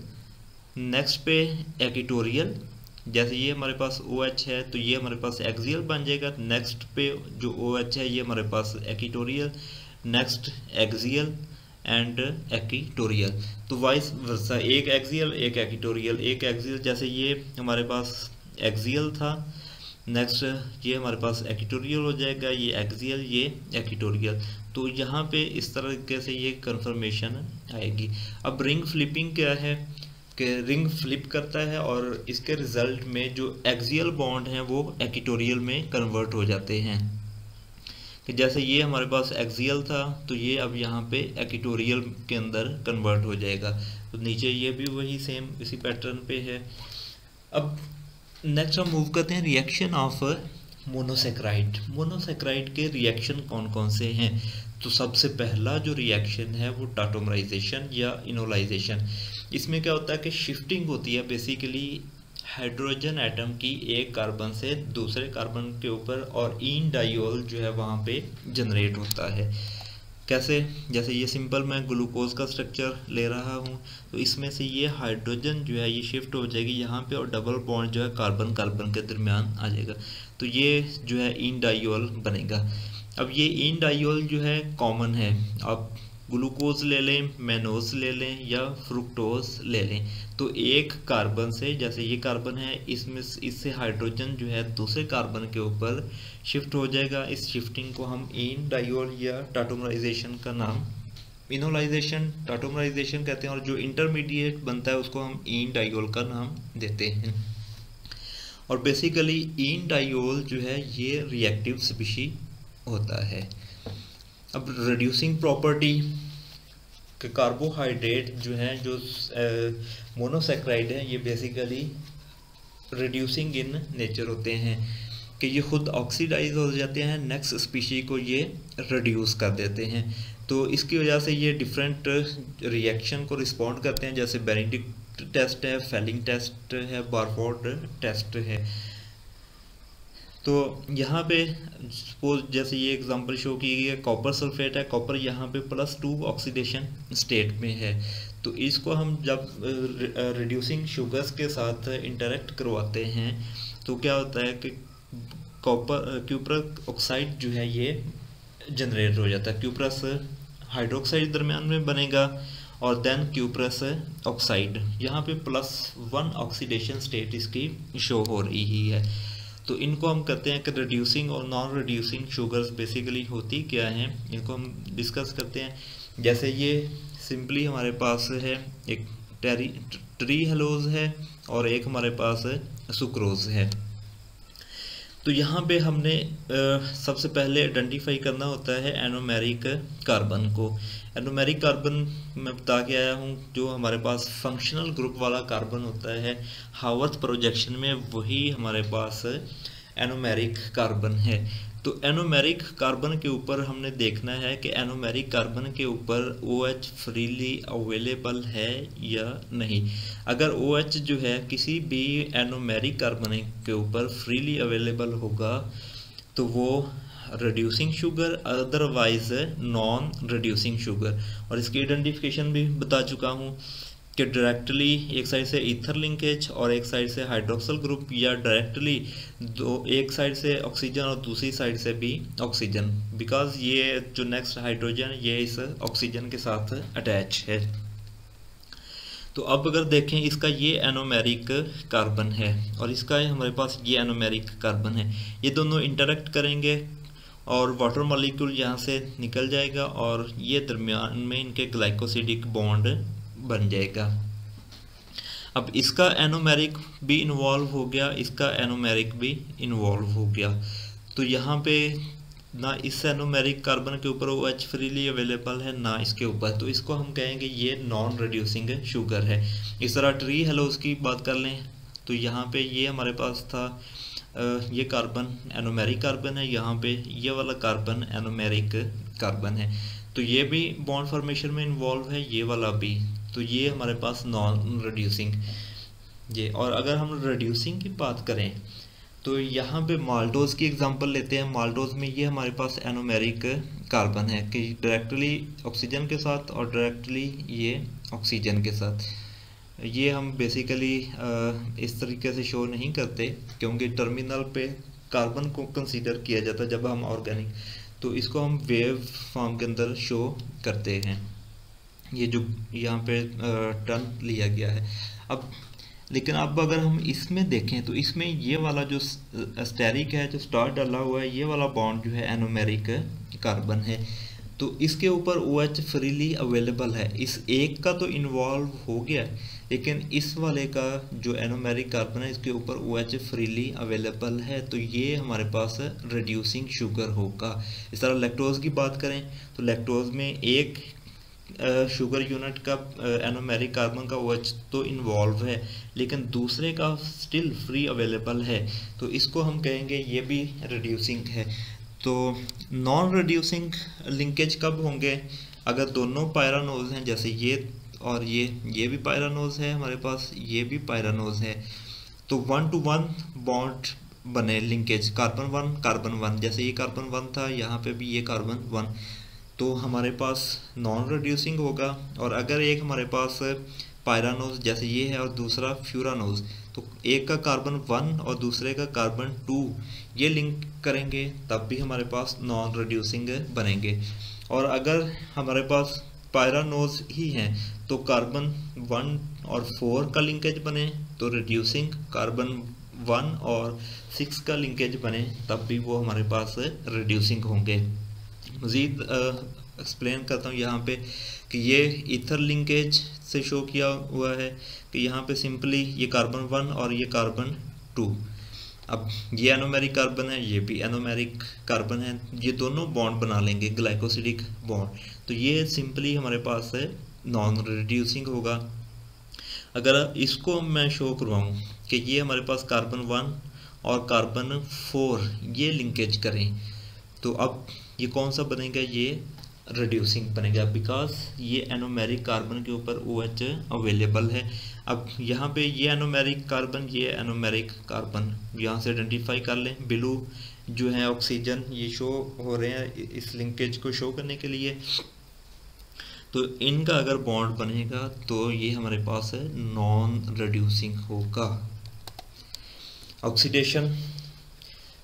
नेक्स्ट पे एक्वेटोरियल, जैसे ये हमारे पास OH है तो ये हमारे पास एक्सियल बन जाएगा। नेक्स्ट पे जो OH है ये हमारे पास एक्वेटोरियल, नेक्स्ट एक्सियल एंड एक्वेटोरियल। तो वाइस वर्सा, एक एक्सियल एक एक्वेटोरियल, एक एक्सियल, जैसे ये हमारे पास एक्सियल था, नेक्स्ट ये हमारे पास एक्वेटोरियल हो जाएगा, ये एक्सियल ये एक्वेटोरियल। तो यहाँ पे इस तरीके से ये कन्फर्मेशन आएगी। अब रिंग फ्लिपिंग क्या है कि रिंग फ्लिप करता है और इसके रिजल्ट में जो एक्सियल बॉन्ड हैं वो एक्वेटोरियल में कन्वर्ट हो जाते हैं। कि जैसे ये हमारे पास एक्सियल था तो ये अब यहाँ पे एक्वेटोरियल के अंदर कन्वर्ट हो जाएगा। तो नीचे ये भी वही सेम इसी पैटर्न पे है। अब नेक्स्ट हम मूव करते हैं रिएक्शन ऑफ मोनोसेक्राइड। मोनोसेक्राइड के रिएक्शन कौन कौन से हैं? तो सबसे पहला जो रिएक्शन है वो टाटोमराइजेशन या इनोलाइजेशन। इसमें क्या होता है कि शिफ्टिंग होती है बेसिकली हाइड्रोजन एटम की एक कार्बन से दूसरे कार्बन के ऊपर, और इन डाइऑल जो है वहाँ पे जनरेट होता है। कैसे? जैसे ये सिंपल मैं ग्लूकोज का स्ट्रक्चर ले रहा हूँ, तो इसमें से ये हाइड्रोजन जो है ये शिफ्ट हो जाएगी यहाँ पे, और डबल बॉन्ड जो है कार्बन कार्बन के दरमियान आ जाएगा, तो ये जो है इन डाइऑल बनेगा। अब ये इन डाइऑल जो है कॉमन है, आप ग्लूकोज ले लें, मैनोज ले लें या फ्रुक्टोज ले लें, तो एक कार्बन से, जैसे ये कार्बन है, इसमें इससे हाइड्रोजन जो है दूसरे कार्बन के ऊपर शिफ्ट हो जाएगा। इस शिफ्टिंग को हम इन डाइऑल या टाटोमराइजेशन का नाम, इनोलाइजेशन टाटोमराइजेशन कहते हैं, और जो इंटरमीडिएट बनता है उसको हम इन डाइऑल का नाम देते हैं। और बेसिकली इन डाइऑल जो है ये रिएक्टिव स्पीशी होता है। अब रिड्यूसिंग प्रॉपर्टी के कार्बोहाइड्रेट जो हैं, जो मोनोसेक्राइड हैं, ये बेसिकली रिड्यूसिंग इन नेचर होते हैं कि ये खुद ऑक्सीडाइज हो जाते हैं, नेक्स्ट स्पीशी को ये रिड्यूस कर देते हैं। तो इसकी वजह से ये डिफरेंट रिएक्शन को रिस्पॉन्ड करते हैं, जैसे बेनेडिक्ट टेस्ट है, फेलिंग टेस्ट है, बारफोर्ड टेस्ट है। तो यहाँ पे सपोज जैसे ये एग्जांपल शो की गई है, कॉपर सल्फेट है, कॉपर यहाँ पे +2 ऑक्सीडेशन स्टेट में है, तो इसको हम जब रिड्यूसिंग शुगर्स के साथ इंटरेक्ट करवाते हैं तो क्या होता है कि क्यूप्रस ऑक्साइड जो है ये जनरेट हो जाता है। क्यूप्रस हाइड्रोक्साइड दरम्यान में बनेगा और देन क्यूप्रस ऑक्साइड, यहाँ पे +1 ऑक्सीडेशन स्टेट इसकी शो हो रही है। तो इनको हम कहते हैं कि रिड्यूसिंग और नॉन रिड्यूसिंग शुगर्स बेसिकली होती क्या हैं, इनको हम डिस्कस करते हैं। जैसे ये सिंपली हमारे पास है एक ट्री हेलोज है और एक हमारे पास सुक्रोज है। तो यहाँ पे हमने सबसे पहले आइडेंटिफाई करना होता है एनोमेरिक कार्बन को। एनोमेरिक कार्बन मैं बता के आया हूँ, जो हमारे पास फंक्शनल ग्रुप वाला कार्बन होता है हावर्थ प्रोजेक्शन में, वही हमारे पास एनोमेरिक कार्बन है। तो एनोमेरिक कार्बन के ऊपर हमने देखना है कि एनोमेरिक कार्बन के ऊपर OH फ्रीली अवेलेबल है या नहीं। अगर OH जो है किसी भी एनोमेरिक कार्बन के ऊपर फ्रीली अवेलेबल होगा तो वो reducing sugar, otherwise non reducing sugar. और इसकी आइडेंटिफिकेशन भी बता चुका हूँ कि डायरेक्टली एक साइड से ईथर लिंकेज और एक साइड से हाइड्रोक्सिल ग्रुप, या डायरेक्टली एक साइड से ऑक्सीजन और दूसरी साइड से भी ऑक्सीजन, बिकॉज ये जो नेक्स्ट हाइड्रोजन ये इस ऑक्सीजन के साथ अटैच है। तो अब अगर देखें इसका ये एनोमेरिक कार्बन है और इसका हमारे पास ये एनोमेरिक कार्बन है, ये दोनों इंटरेक्ट करेंगे और वाटर मॉलिक्यूल यहाँ से निकल जाएगा और ये दरमियान में इनके ग्लाइकोसिडिक बॉन्ड बन जाएगा। अब इसका एनोमेरिक भी इन्वॉल्व हो गया, इसका एनोमेरिक भी इन्वॉल्व हो गया। तो यहाँ पे ना इस एनोमेरिक कार्बन के ऊपर OH फ्रीली अवेलेबल है ना इसके ऊपर, तो इसको हम कहेंगे ये नॉन रिड्यूसिंग शुगर है। इस तरह ट्री हेलोज की बात कर लें तो यहाँ पे ये हमारे पास था ये कार्बन एनोमेरिक कार्बन है, यहाँ पे ये वाला कार्बन एनोमेरिक कार्बन है, तो ये भी बॉन्ड फॉर्मेशन में इन्वॉल्व है, ये वाला भी। तो ये हमारे पास नॉन रिड्यूसिंग ये। और अगर हम रिड्यूसिंग की बात करें तो यहाँ पे माल्टोज की एग्जांपल लेते हैं। माल्टोज में ये हमारे पास एनोमेरिक कार्बन है कि डायरेक्टली ऑक्सीजन के साथ और डायरेक्टली ये ऑक्सीजन के साथ। ये हम बेसिकली इस तरीके से शो नहीं करते क्योंकि टर्मिनल पे कार्बन को कंसीडर किया जाता है जब हम ऑर्गेनिक, तो इसको हम वेव फॉर्म के अंदर शो करते हैं, ये जो यहाँ पे टर्न लिया गया है। अब लेकिन अब अगर हम इसमें देखें तो इसमें ये वाला जो स्टेरिक है, जो स्टार डाला हुआ है, ये वाला बॉन्ड जो है एनोमेरिक कार्बन है, तो इसके ऊपर OH फ्रीली अवेलेबल है। इस एक का तो इन्वॉल्व हो गया, लेकिन इस वाले का जो एनोमेरिक कार्बन है इसके ऊपर OH फ्रीली अवेलेबल है, तो ये हमारे पास रिड्यूसिंग शुगर होगा। इस तरह लैक्टोज की बात करें तो लैक्टोज में एक शुगर यूनिट का एनोमेरिक कार्बन का OH तो इन्वॉल्व है, लेकिन दूसरे का स्टिल फ्री अवेलेबल है, तो इसको हम कहेंगे ये भी रिड्यूसिंग है। तो नॉन रिड्यूसिंग लिंकेज कब होंगे? अगर दोनों पायरानोज हैं, जैसे ये और ये भी पायरानोज है हमारे पास, ये भी पायरानोज है, तो 1 to 1 बॉन्ड बने लिंकेज कार्बन 1, जैसे ये कार्बन 1 था, यहाँ पे भी ये कार्बन 1, तो हमारे पास नॉन रिड्यूसिंग होगा। और अगर एक हमारे पास पायरानोज जैसे ये है और दूसरा फ्यूरानोज, तो एक का कार्बन 1 और दूसरे का कार्बन 2 ये लिंक करेंगे तब भी हमारे पास नॉन रिड्यूसिंग बनेंगे। और अगर हमारे पास पायरानोज ही हैं तो कार्बन 1 और 4 का लिंकेज बने तो रिड्यूसिंग, कार्बन 1 और 6 का लिंकेज बने तब भी वो हमारे पास रिड्यूसिंग होंगे। मज़ीद एक्सप्लेन करता हूँ यहाँ पे कि ये ईथर लिंकेज से शो किया हुआ है कि यहाँ पे सिंपली ये कार्बन 1 और ये कार्बन 2, अब ये एनोमेरिक कार्बन है, ये भी एनोमेरिक कार्बन है, ये दोनों बॉन्ड बना लेंगे ग्लाइकोसिडिक बॉन्ड, तो ये सिंपली हमारे पास है नॉन रिड्यूसिंग होगा। अगर इसको मैं शो करवाऊँ कि ये हमारे पास कार्बन 1 और कार्बन 4 ये लिंकेज करें, तो अब ये कौन सा बनेगा? ये रिड्यूसिंग बनेगा, बिकॉज ये एनोमेरिक कार्बन के ऊपर OH अवेलेबल है। अब यहाँ पे ये एनोमेरिक कार्बन, ये एनोमेरिक कार्बन यहाँ से आइडेंटिफाई कर लें। ब्लू जो है ऑक्सीजन, ये शो हो रहे हैं इस लिंकेज को शो करने के लिए। तो इनका अगर बॉन्ड बनेगा तो ये हमारे पास है नॉन रिड्यूसिंग होगा। ऑक्सीडेशन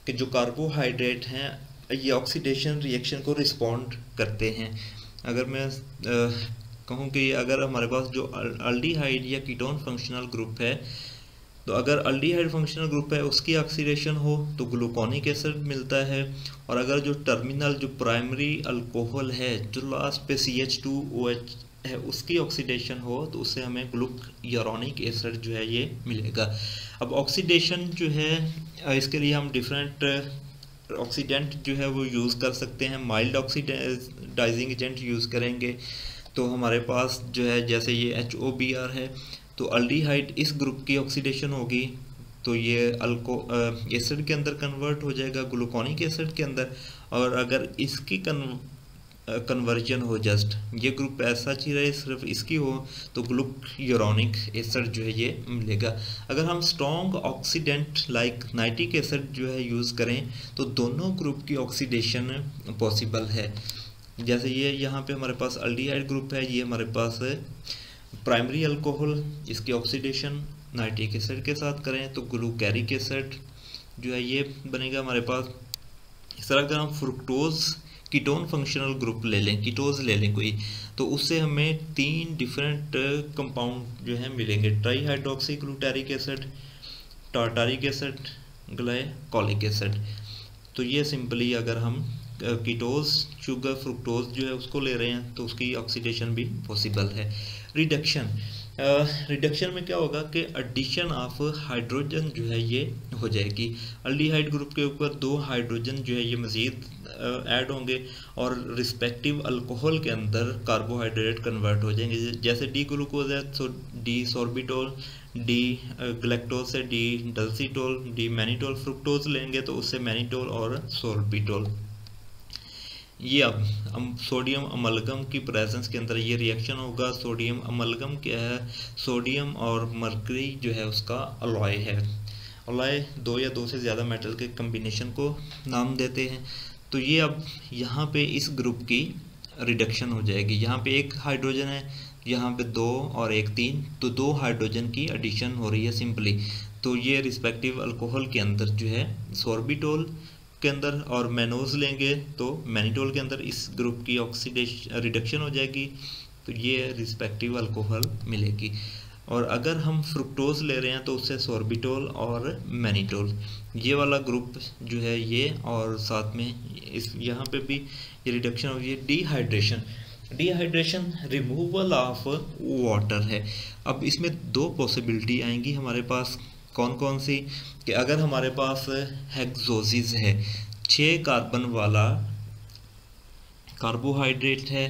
के जो कार्बोहाइड्रेट हैं ये ऑक्सीडेशन रिएक्शन को रिस्पॉन्ड करते हैं। अगर मैं कहूँ कि अगर हमारे पास जो अल्डिहाइड या कीटोन फंक्शनल ग्रुप है, तो अगर अल्डिहाइड फंक्शनल ग्रुप है उसकी ऑक्सीडेशन हो तो ग्लूकोनिक एसिड मिलता है, और अगर जो टर्मिनल जो प्राइमरी अल्कोहल है जो लास्ट पे CH2OH है उसकी ऑक्सीडेशन हो तो उससे हमें ग्लूकुरोनिक एसिड जो है ये मिलेगा। अब ऑक्सीडेशन जो है इसके लिए हम डिफरेंट ऑक्सीडेंट जो है वो यूज़ कर सकते हैं। माइल्ड ऑक्सीडाइजिंग एजेंट यूज़ करेंगे तो हमारे पास जो है जैसे ये HOBr है तो अल्डिहाइड इस ग्रुप की ऑक्सीडेशन होगी तो ये एसिड के अंदर कन्वर्ट हो जाएगा ग्लूकोनिक एसिड के अंदर, और अगर इसकी कन्वर्जन हो जस्ट ये ग्रुप ऐसा ही रहे सिर्फ इसकी हो तो ग्लूकुरोनिक एसिड जो है ये मिलेगा। अगर हम strong oxidant like nitric acid जो है यूज़ करें तो दोनों ग्रुप की ऑक्सीडेशन पॉसिबल है। जैसे ये यहाँ पे हमारे पास अल्डिहाइड ग्रुप है, ये हमारे पास प्राइमरी अल्कोहल, इसकी ऑक्सीडेशन नाइट्रिक एसिड के साथ करें तो ग्लूकेरिक एसिड जो है ये बनेगा हमारे पास। इस तरह अगर हम फ्रुक्टोज कीटोन फंक्शनल ग्रुप ले लें, कीटोज ले लें कोई, तो उससे हमें 3 डिफरेंट कंपाउंड जो है मिलेंगे, trihydroxy glutaric acid, tartaric acid, glycolic acid. तो ये सिंपली अगर हम कीटोज शुगर फ्रुक्टोज जो है उसको ले रहे हैं तो उसकी ऑक्सीडेशन भी पॉसिबल है। रिडक्शन में क्या होगा कि एडिशन ऑफ हाइड्रोजन जो है ये हो जाएगी। अल्डिहाइड ग्रुप के ऊपर 2 हाइड्रोजन जो है ये मज़ीद ऐड होंगे और रिस्पेक्टिव अल्कोहल के अंदर कार्बोहाइड्रेट कन्वर्ट हो जाएंगे। जैसे डी ग्लूकोज है तो डी सॉर्बिटोल, डी ग्लैक्टोज से डी डल्सिटोल, डी मैनिटोल। फ्रुक्टोज लेंगे तो उससे मैनिटोल और सॉर्बिटोल। ये अब सोडियम अमलगम की प्रेजेंस के अंदर ये रिएक्शन होगा। सोडियम अमलगम क्या है? सोडियम और मरकरी जो है उसका अलॉय है। अलॉय 2 या 2 से ज़्यादा मेटल के कम्बिनेशन को नाम देते हैं। तो ये अब यहाँ पे इस ग्रुप की रिडक्शन हो जाएगी। यहाँ पे 1 हाइड्रोजन है, यहाँ पे 2 और 1 3, तो 2 हाइड्रोजन की एडिशन हो रही है सिंपली। तो ये रिस्पेक्टिव अल्कोहल के अंदर जो है सॉर्बिटोल के अंदर और मैनोज लेंगे तो मैनिटोल के अंदर इस ग्रुप की ऑक्सीडेशन रिडक्शन हो जाएगी, तो ये रिस्पेक्टिव अल्कोहल मिलेगी। और अगर हम फ्रुक्टोज ले रहे हैं तो उससे सॉर्बिटोल और मैनिटोल, ये वाला ग्रुप जो है ये, और साथ में इस यहाँ पे भी ये रिडक्शन होगी। Dehydration, dehydration removal of water है। अब इसमें 2 पॉसिबिलिटी आएंगी हमारे पास। कौन कौन सी? कि अगर हमारे पास हेक्सोसिस है, 6 कार्बन वाला कार्बोहाइड्रेट है,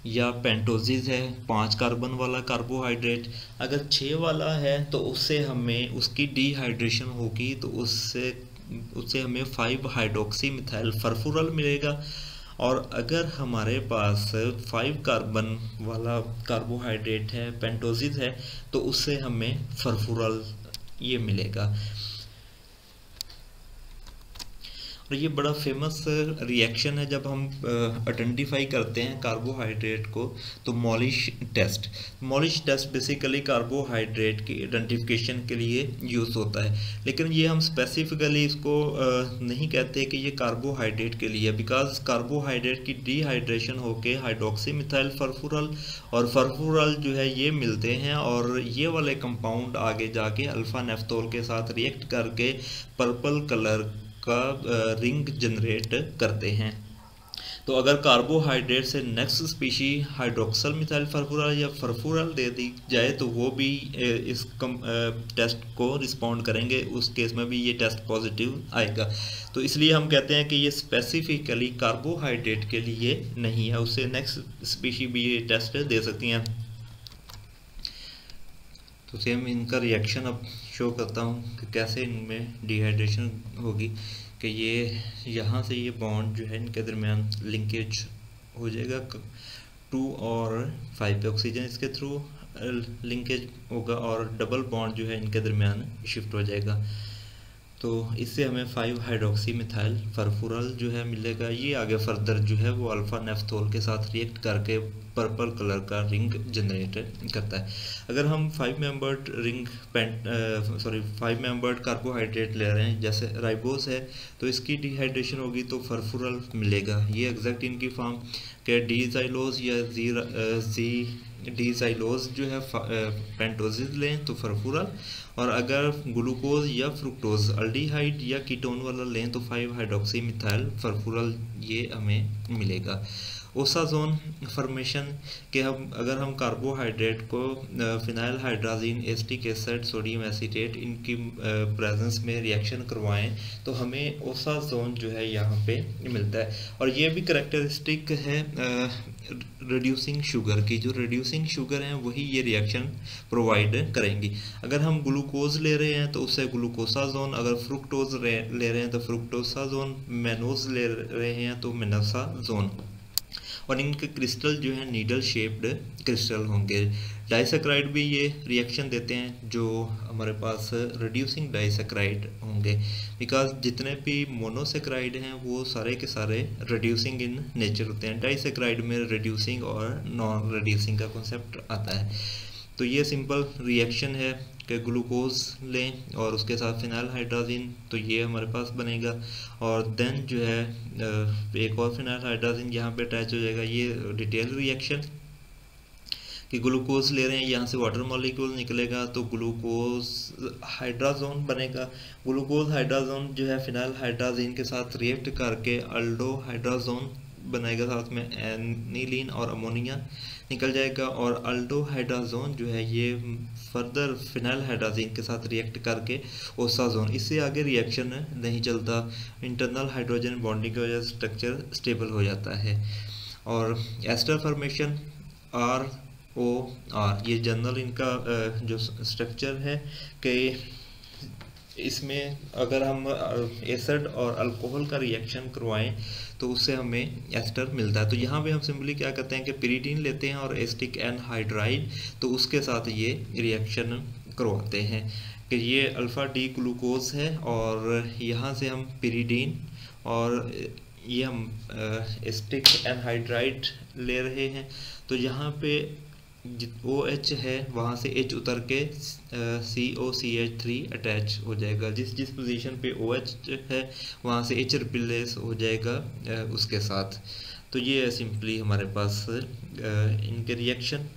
या पेंटोसिस है 5 कार्बन वाला कार्बोहाइड्रेट, अगर 6 वाला है तो उससे हमें उसकी डिहाइड्रेशन होगी तो उससे हमें 5 हाइड्रोक्सी मिथाइल फरफुरल मिलेगा। और अगर हमारे पास 5 कार्बन वाला कार्बोहाइड्रेट है, पेंटोसिस है, तो उससे हमें फरफुरल ये मिलेगा। और ये बड़ा फेमस रिएक्शन है जब हम आइडेंटिफाई करते हैं कार्बोहाइड्रेट को, तो Molisch test. Molisch test basically carbohydrate की आइडेंटिफिकेशन के लिए यूज़ होता है, लेकिन ये हम स्पेसिफिकली इसको नहीं कहते कि ये कार्बोहाइड्रेट के लिए, बिकॉज कार्बोहाइड्रेट की डिहाइड्रेशन होके हाइड्रोक्सी मिथाइल फरफुरल और फरफुरल जो है ये मिलते हैं, और ये वाले कंपाउंड आगे जाके अल्फा नेफ्थोल के साथ रिएक्ट करके पर्पल कलर का रिंग जनरेट करते हैं। तो अगर कार्बोहाइड्रेट से नेक्स्ट स्पीशी हाइड्रोक्सल मिथाइल फरफुरल या फरफुरल दे दी जाए तो वो भी इस टेस्ट को रिस्पॉन्ड करेंगे, उस केस में भी ये टेस्ट पॉजिटिव आएगा। तो इसलिए हम कहते हैं कि ये स्पेसिफिकली कार्बोहाइड्रेट के लिए नहीं है, उससे नेक्स्ट स्पीशी भी ये टेस्ट दे सकती हैं। तो सेम इनका रिएक्शन अब शो करता हूँ कि कैसे इनमें डिहाइड्रेशन होगी। कि ये यहाँ से ये बॉन्ड जो है इनके दरमियान लिंकेज हो जाएगा 2 और 5 पे, ऑक्सीजन इसके थ्रू लिंकेज होगा और डबल बॉन्ड जो है इनके दरमियान शिफ्ट हो जाएगा। तो इससे हमें 5 हाइड्रोक्सी मिथाइल फरफुरल जो है मिलेगा। ये आगे फर्दर जो है वो अल्फ़ा नेफ्थोल के साथ रिएक्ट करके पर्पल कलर का रिंग जनरेट करता है। अगर हम 5 membered ring sorry 5 membered carbohydrate ले रहे हैं जैसे राइबोस है, तो इसकी डिहाइड्रेशन होगी तो फरफुरल मिलेगा। ये एग्जैक्ट इनकी फॉर्म के डीजाइलोज या जी डीजाइलोज जो है पेंटोजिस लें तो फरफुरल, और अगर ग्लूकोज या फ्रुक्टोज अल्डिहाइड या कीटोन वाला लें तो 5 हाइड्रोक्सी मिथाइल फरफुरल ये हमें मिलेगा। ओसाजोन फॉर्मेशन के अगर हम कार्बोहाइड्रेट को phenyl hydrazine, acetic acid, sodium acetate इनकी प्रेजेंस में रिएक्शन करवाएं तो हमें ओसाजोन जो है यहाँ पे मिलता है। और ये भी करेक्टरिस्टिक है रिड्यूसिंग शुगर की। जो रिड्यूसिंग शुगर हैं वही ये रिएक्शन प्रोवाइड करेंगी। अगर हम ग्लूकोज ले रहे हैं तो उससे ग्लूकोसाजोन, अगर फ्रुक्टोज ले रहे हैं तो फ्रुक्टोसाजोन, मेनोज ले रहे हैं तो मेनोसाजोन। और इनके क्रिस्टल जो है नीडल शेप्ड क्रिस्टल होंगे। डाइसेक्राइड भी ये रिएक्शन देते हैं जो हमारे पास रिड्यूसिंग डाइसेक्राइड होंगे, बिकॉज जितने भी मोनोसेक्राइड हैं वो सारे के सारे रिड्यूसिंग इन नेचर होते हैं। डाइसेक्राइड में रिड्यूसिंग और नॉन रिड्यूसिंग का कॉन्सेप्ट आता है। तो ये सिंपल रिएक्शन है कि ग्लूकोज लें और उसके साथ फिनाइल हाइड्राजीन, तो ये हमारे पास बनेगा। और देन जो है एक और फिनाइल हाइड्राजीन यहाँ पे अटैच हो जाएगा। ये डिटेल रिएक्शन कि ग्लूकोज ले रहे हैं, यहाँ से वाटर मॉलिक्यूल निकलेगा तो ग्लूकोज हाइड्राजोन बनेगा। ग्लूकोज हाइड्राजोन जो है फिनाइल हाइड्राजीन के साथ रिएक्ट करके अल्डो हाइड्राजोन बनाएगा, साथ में एनिलीन और अमोनिया निकल जाएगा। और अल्डो हाइड्राजोन जो है ये फर्दर फिनाइल हाइड्राजीन के साथ रिएक्ट करके ओसाजोन, इससे आगे रिएक्शन नहीं चलता। इंटरनल हाइड्रोजन बॉन्डिंग की वजह से स्ट्रक्चर स्टेबल हो जाता है। और एस्टर फॉर्मेशन ROR, ये जनरल इनका जो स्ट्रक्चर है कि इसमें अगर हम एसिड और अल्कोहल का रिएक्शन करवाएं तो उससे हमें एस्टर मिलता है। तो यहाँ पे हम सिंपली क्या करते हैं कि पिरीडीन लेते हैं और एसिटिक एनहाइड्राइड, तो उसके साथ ये रिएक्शन करवाते हैं कि ये अल्फ़ा डी ग्लूकोज है और यहाँ से हम पिरीडीन और ये हम एसिटिक एनहाइड्राइड ले रहे हैं। तो यहाँ पे OH है वहाँ से H उतर के COCH3 अटैच हो जाएगा। जिस पोजीशन पे OH है वहाँ से H रिप्लेस हो जाएगा उसके साथ। तो ये है सिंपली हमारे पास इनके रिएक्शन।